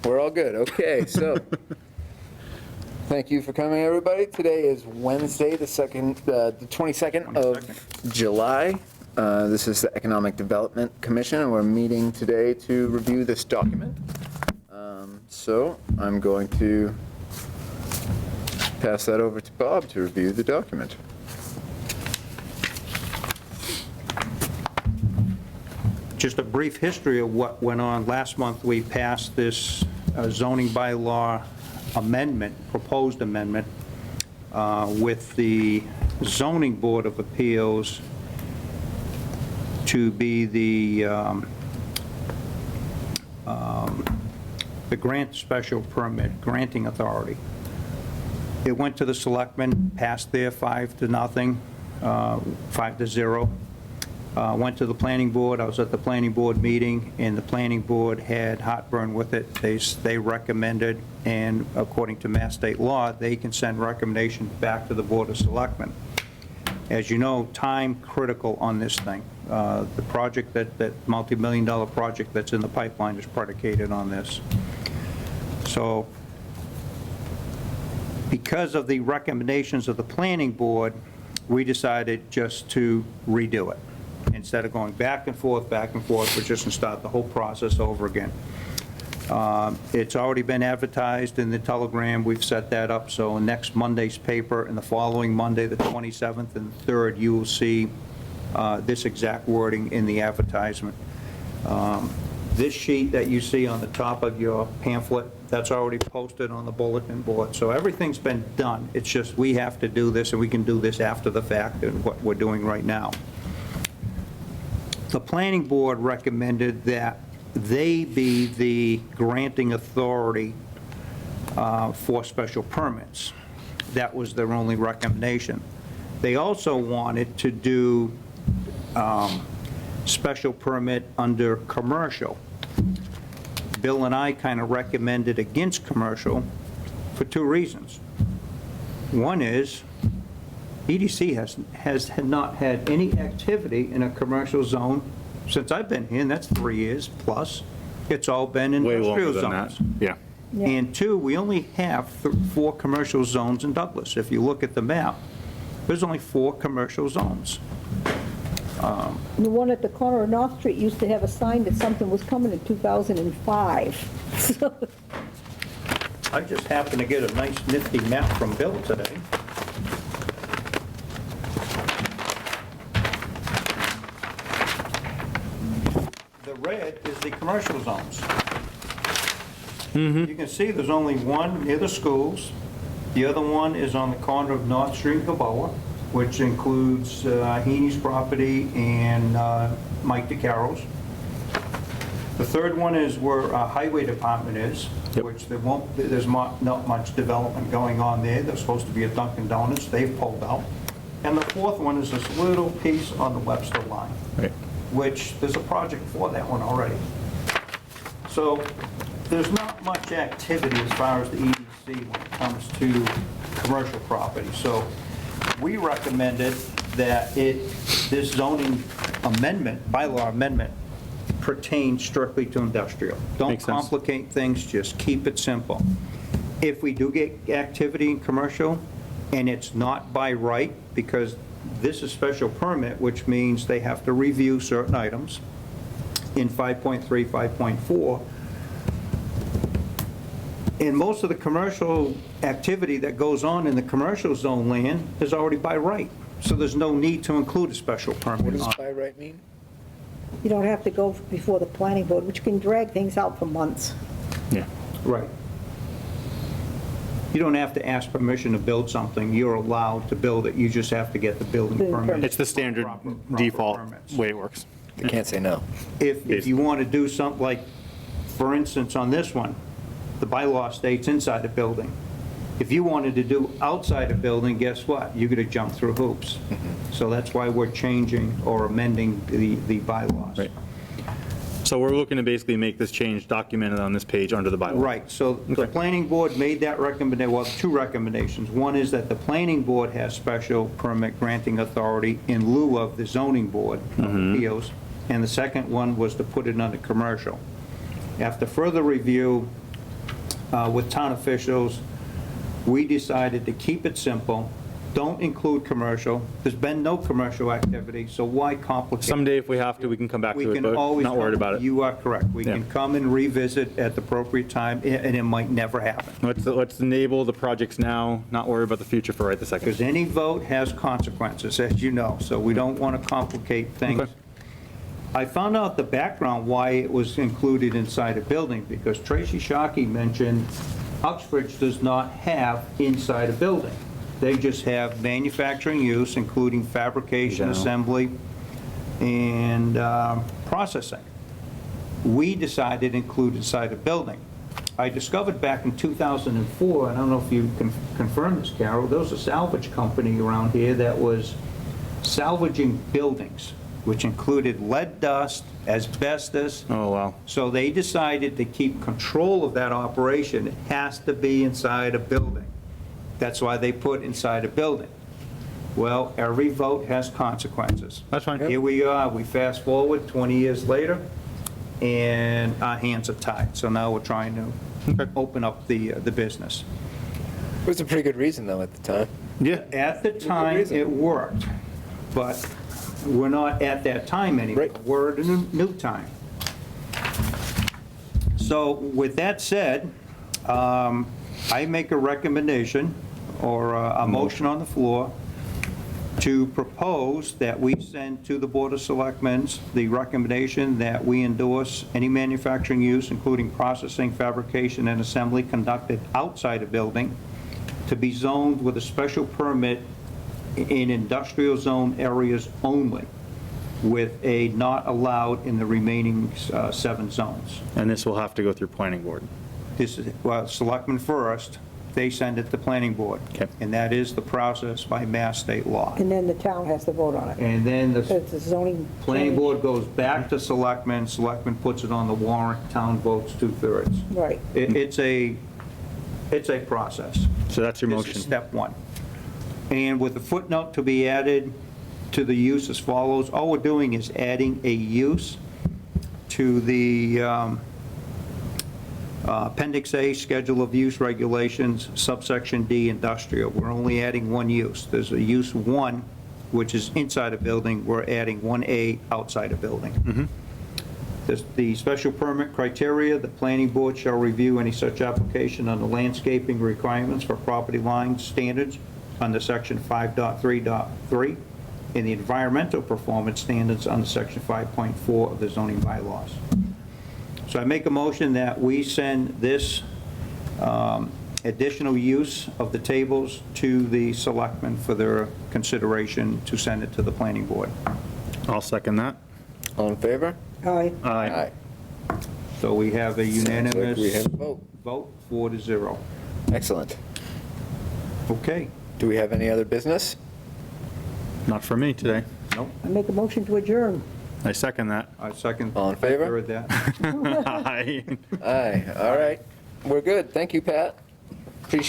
We're all good. Okay, so thank you for coming, everybody. Today is Wednesday, the 22nd of July. This is the Economic Development Commission, and we're meeting today to review this document. So I'm going to pass that over to Bob to review the document. Just a brief history of what went on. Last month, we passed this zoning bylaw amendment, proposed amendment, with the Zoning Board of Appeals to be the grant special permit granting authority. It went to the selectmen, passed there 5-0, 5-0. Went to the planning board. I was at the planning board meeting, and the planning board had heartburn with it. They recommended, and according to Mass state law, they can send recommendations back to the Board of Selectmen. As you know, time critical on this thing. The project, that multi-million-dollar project that's in the pipeline is predicated on this. So because of the recommendations of the planning board, we decided just to redo it. Instead of going back and forth, we're just going to start the whole process over again. It's already been advertised in the Telegram. We've set that up, so next Monday's paper and the following Monday, the 27th and 3rd, you will see this exact wording in the advertisement. This sheet that you see on the top of your pamphlet, that's already posted on the bulletin board. So everything's been done. It's just we have to do this, and we can do this after the fact, and what we're doing right now. The planning board recommended that they be the granting authority for special permits. That was their only recommendation. They also wanted to do special permit under commercial. Bill and I kind of recommended against commercial for two reasons. One is EDC has not had any activity in a commercial zone since I've been here, and that's 3 years plus. It's all been industrial zones. Yeah. And two, we only have 4 commercial zones in Douglas. If you look at the map, there's only 4 commercial zones. The one at the corner of North Street used to have a sign that something was coming in 2005. So, I just happened to get a nice nifty map from Bill today. The red is the commercial zones. You can see there's only one near the schools. The other one is on the corner of North Street and Gilboa, which includes Heaney's property and Mike DeCarro's. The third one is where Highway Department is, which there's not much development going on there. There's supposed to be a Dunkin' Donuts. They've pulled out. And the fourth one is this little piece on the Webster line, which there's a project for that one already. So there's not much activity as far as the EDC when it comes to commercial property. So we recommended that this zoning amendment, bylaw amendment, pertains strictly to industrial. Don't Makes sense. complicate things, just keep it simple. If we do get activity in commercial, and it's not by right, because this is special permit, which means they have to review certain items in 5.3, 5.4, and most of the commercial activity that goes on in the commercial zone land is already by right. So there's no need to include a special permit. What does on it. by right mean? you don't have to go before the planning board, which can drag things out for months. Yeah. Right. You don't have to ask permission to build something. You're allowed to build it. You just have to get the building Building permit. permit. It's the standard Proper default permits. way it works. You can't say no. If you want to do something like, for instance, on this one, the bylaw states inside the building. If you wanted to do outside a building, guess what? You're going to jump through hoops. So that's why we're changing or amending the bylaws. Right. So we're looking to basically make this change documented on this page under the bylaw. Right, so the Okay. planning board made that recommendation, well, two recommendations. One is that the planning board has special permit granting authority in lieu of the zoning board of appeals, and the second one was to put it under commercial. After further review, with town officials, we decided to keep it simple, don't include commercial. There's been no commercial activity, so why complicate? Someday if we have to, we can come back We to it, can but always. not worried about it. You are correct. We Yeah. can come and revisit at the appropriate time, and it might never happen. Let's enable the projects now, not worry about the future for right this second. Because any vote has consequences, as you know, so we don't want to complicate things. Okay. I found out the background why it was included inside a building, because Tracy Shockey mentioned Uxbridge does not have inside a building. They just have manufacturing use, including fabrication, General. assembly, and processing. We decided to include inside a building. I discovered back in 2004, I don't know if you can confirm this, Carol, there was a salvage company around here that was salvaging buildings, which included lead dust, asbestos. Oh, wow. So they decided to keep control of that operation. It has to be inside a building. That's why they put inside a building. Well, every vote has consequences. That's fine. Here we are, we fast forward 20 years later, and our hands are tied. So now we're trying to Okay. open up the business. It was a pretty good reason, though, at the time. Yeah. At the time, reason. it worked, but we're not at that time anymore. Right. We're at a new time. So with that said, I make a recommendation or a motion on the floor to propose that we send to the Board of Selectmen the recommendation that we endorse any manufacturing use, including processing, fabrication, and assembly conducted outside a building, to be zoned with a special permit in industrial zone areas only, with a not allowed in the remaining 7 zones. And this will have to go through planning board. This is, well, selectmen first, they send it to planning board. Okay. And that is the process by mass state law. And then the town has to vote on it. And then the It's a zoning. planning change. board goes back to selectmen, selectmen puts it on the warrant, town votes 2/3. Right. It's a process. So that's your This motion. is step one. And with the footnote to be added to the use as follows, all we're doing is adding a use to the Appendix A, Schedule of Use Regulations, subsection D, Industrial. We're only adding one use. There's a use 1, which is inside a building. We're adding 1A, outside a building. The special permit criteria, the planning board shall review any such application on the landscaping requirements for property line standards under section 5.3.3, and the environmental performance standards under section 5.4 of the zoning bylaws. So I make a motion that we send this additional use of the tables to the selectmen for their consideration to send it to the planning board. I'll second that. All in favor? Aye. Aye. So we have a Sounds like we have unanimous a vote. vote, 4-0. Excellent. Okay. Do we have any other business? Not for me today. Nope. I make a motion to adjourn. I second that. I second. All in favor? Third that. Aye. Aye, all right. We're good. Thank you, Pat.